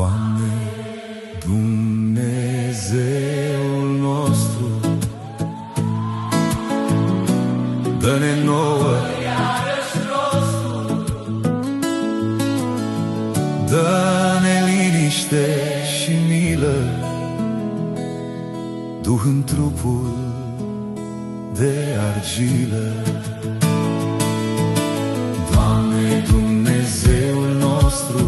Doamne, Dumnezeul nostru, dă-ne nouă iarăși rostul, dă-ne liniște și milă, Duh în trupul de argilă. Doamne, Dumnezeul nostru,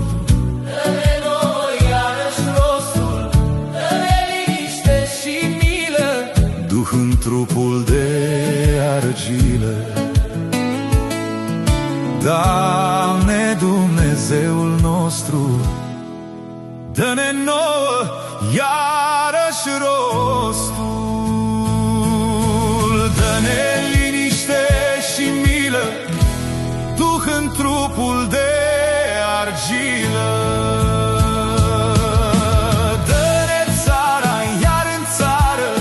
dă-ne nouă iarăși rostul, dă-ne liniște și milă, Duh în trupul de argilă. Doamne, Dumnezeul nostru, dă-ne nouă iarăși rostul, dă-ne liniște și milă, Duh în trupul de argilă. Dă-ne țara iar în țară,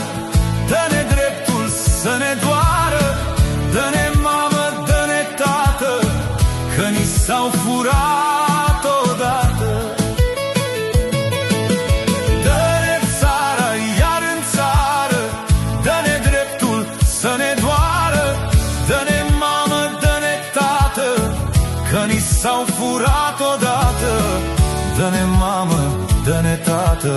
dă-ne dreptul să ne doară, dă-ne mamă, dă-ne tată, că ni s-au furat odată. Dă-ne țara iar în țară, dă-ne dreptul să ne doară, dă-ne mamă, dă-ne tată, că ni s-au furat odată. Dă-ne mamă, dă-ne tată,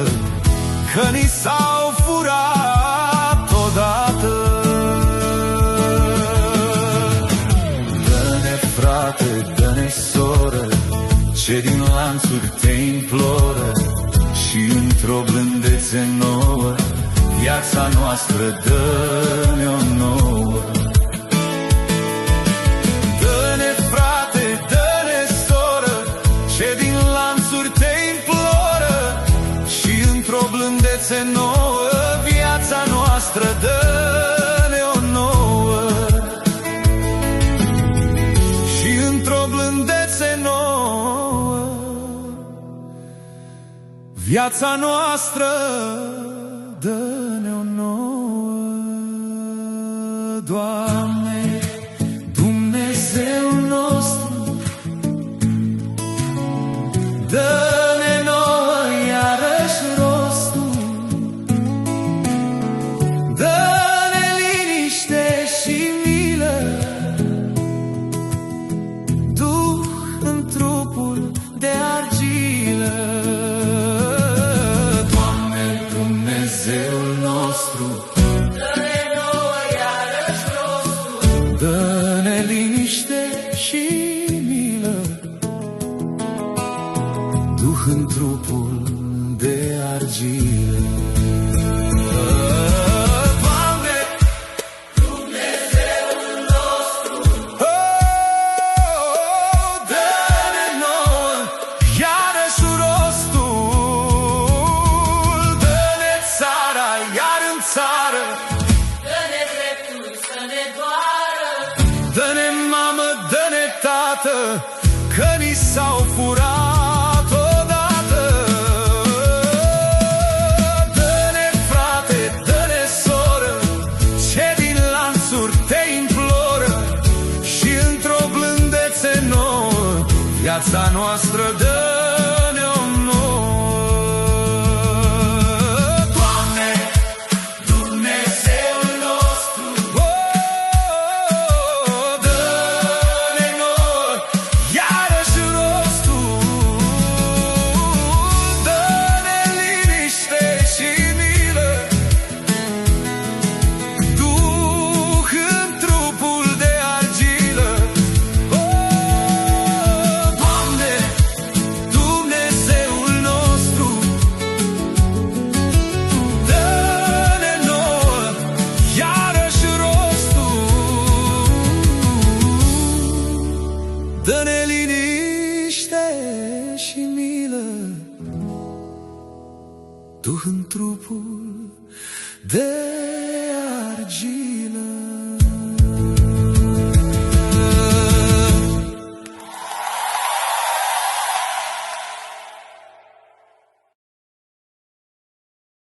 că ni s-au furat odată. Dă-ne frate, dă-ne soră, ce din lanțuri te imploră, și într-o blândețe nouă viața noastră dă-ne-o nouă. Dă-ne frate, dă-ne soră, ce din lanțuri te imploră, și într-o blândețe nouă viața noastră dă-ne-o nouă. Și într-o blândețe nouă viața noastră dă-ne-o nouă. Doamne, Dumnezeul nostru, dă-ne nouă iarăși rostul, dă-ne liniște și milă, Duh în trupul de argilă. Doamne, Dumnezeul nostru, dă-ne nouă iarăși rostul, dă-ne liniște și milă, Duh în trupul de argilă. Doamne, Dumnezeul nostru, dă-ne nouă iarăși rostul, dă-ne țara iar în țară, dă-ne dreptul să ne doară, dă-ne mamă, dă-ne tată, că ni s-au furat odată. Dă-ne frate, dă-ne soră, ce din lanțuri te imploră, și într-o blândețe nouă viața noastră dă-ne-o nouă. Doamne, Dumnezeul nostru, dă-ne nouă iarăși rostul, dă-ne liniște și milă, Duh în trupul de argilă. Doamne, Dumnezeul nostru, dă-ne nouă iarăși rostul, dă-ne liniște și milă, Duh în trupul de argilă.